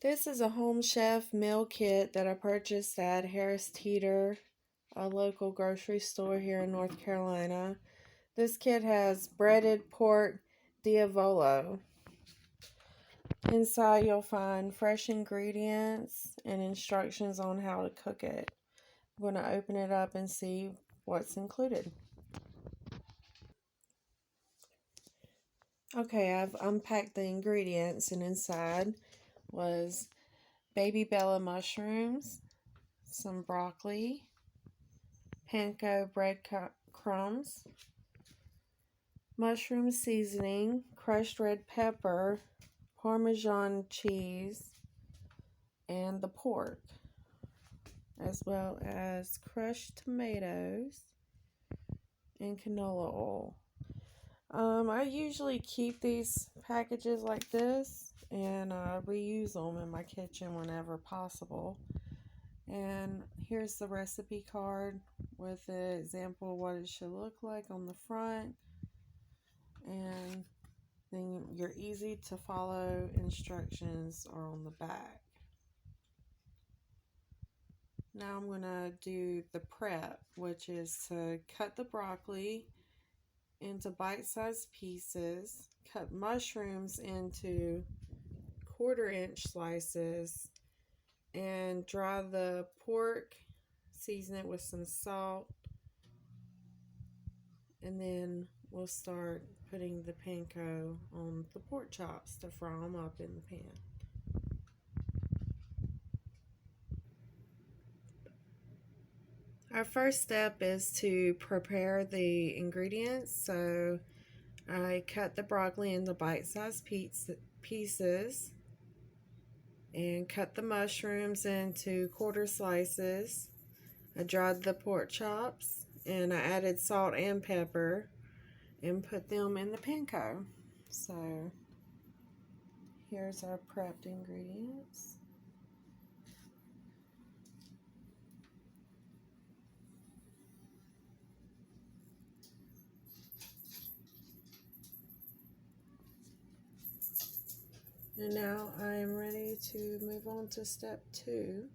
This is a Home Chef meal kit that I purchased at Harris Teeter, a local grocery store here in North Carolina. This kit has breaded pork diavolo. Inside you'll find fresh ingredients and instructions on how to cook it. I'm going to open it up and see what's included. Okay, I've unpacked the ingredients, and inside was baby Bella mushrooms, some broccoli, panko bread crumbs, mushroom seasoning, crushed red pepper, Parmesan cheese, and the pork, as well as crushed tomatoes and canola oil. I usually keep these packages like this and reuse them in my kitchen whenever possible. And here's the recipe card with an example of what it should look like on the front, and then your easy to follow instructions are on the back. Now I'm going to do the prep, which is to cut the broccoli into bite-sized pieces, cut mushrooms into 1/4-inch slices, and dry the pork, season it with some salt, and then we'll start putting the panko on the pork chops to fry them up in the pan. Our first step is to prepare the ingredients. So I cut the broccoli into bite-sized pieces and cut the mushrooms into 1/4 slices. I dried the pork chops and I added salt and pepper and put them in the panko. So here's our prepped ingredients. And now I am ready to move on to step 2,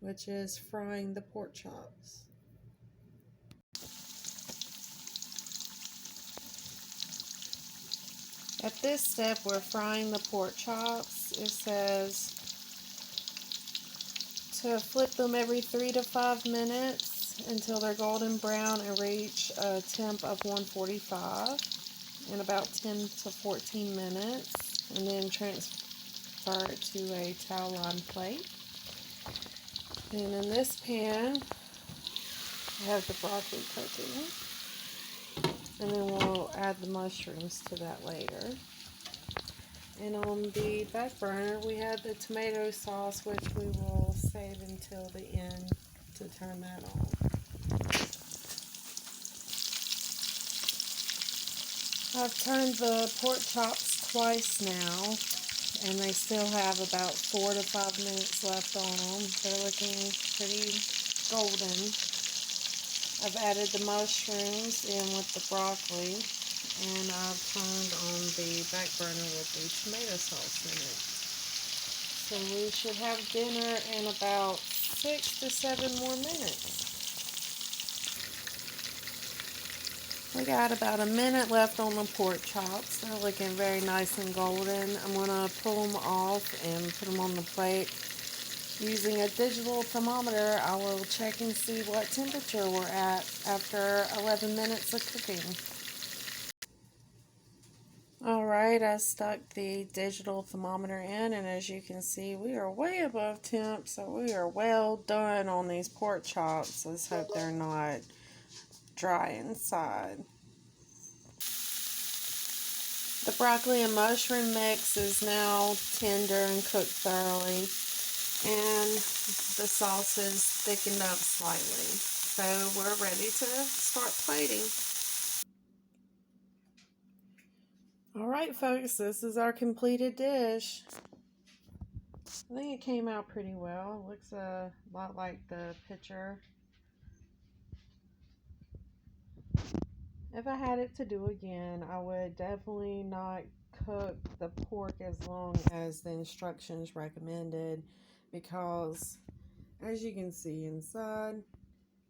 which is frying the pork chops. At this step, we're frying the pork chops. It says to flip them every 3 to 5 minutes until they're golden brown and reach a temp of 145 in about 10 to 14 minutes, and then transfer it to a towel lined plate. And in this pan, I have the broccoli cooking, and then we'll add the mushrooms to that later. And on the back burner, we have the tomato sauce, which we will save until the end to turn that on. I've turned the pork chops twice now, and they still have about 4 to 5 minutes left on them. They're looking pretty golden. I've added the mushrooms in with the broccoli, and I've turned on the back burner with the tomato sauce in it. So we should have dinner in about 6 to 7 more minutes. We got about a minute left on the pork chops. They're looking very nice and golden. I'm going to pull them off and put them on the plate. Using a digital thermometer, I will check and see what temperature we're at after 11 minutes of cooking. Alright, I stuck the digital thermometer in, and as you can see, we are way above temp, so we are well done on these pork chops. Let's hope they're not dry inside. The broccoli and mushroom mix is now tender and cooked thoroughly, and the sauce is thickened up slightly. So we're ready to start plating. Alright folks, this is our completed dish. I think it came out pretty well. It looks a lot like the picture. If I had it to do again, I would definitely not cook the pork as long as the instructions recommended, because as you can see inside,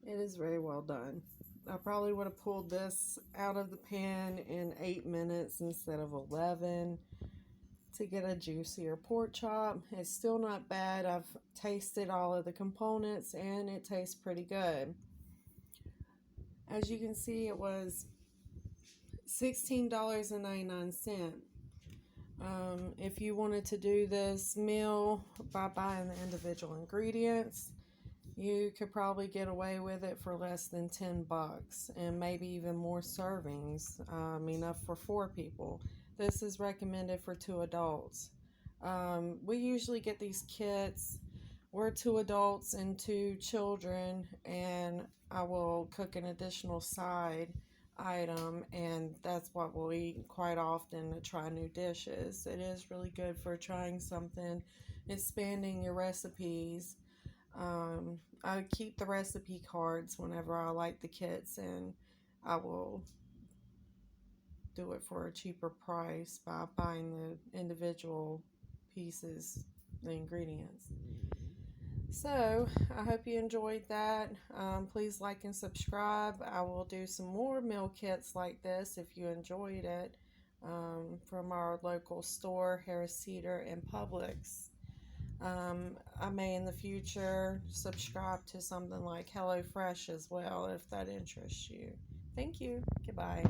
it is very well done. I probably would have pulled this out of the pan in 8 minutes instead of 11 to get a juicier pork chop. It's still not bad. I've tasted all of the components and it tastes pretty good. As you can see, it was $16.99. If you wanted to do this meal by buying the individual ingredients, you could probably get away with it for less than $10 and maybe even more servings, enough for 4 people. This is recommended for 2 adults. We usually get these kits. We're 2 adults and 2 children, and I will cook an additional side item, and that's what we'll eat quite often to try new dishes. It is really good for trying something, expanding your recipes. I keep the recipe cards whenever I like the kits, and I will do it for a cheaper price by buying the individual pieces, the ingredients. So, I hope you enjoyed that. Please like and subscribe. I will do some more meal kits like this if you enjoyed it, from our local store, Harris Teeter and Publix. I may in the future subscribe to something like HelloFresh as well if that interests you. Thank you. Goodbye.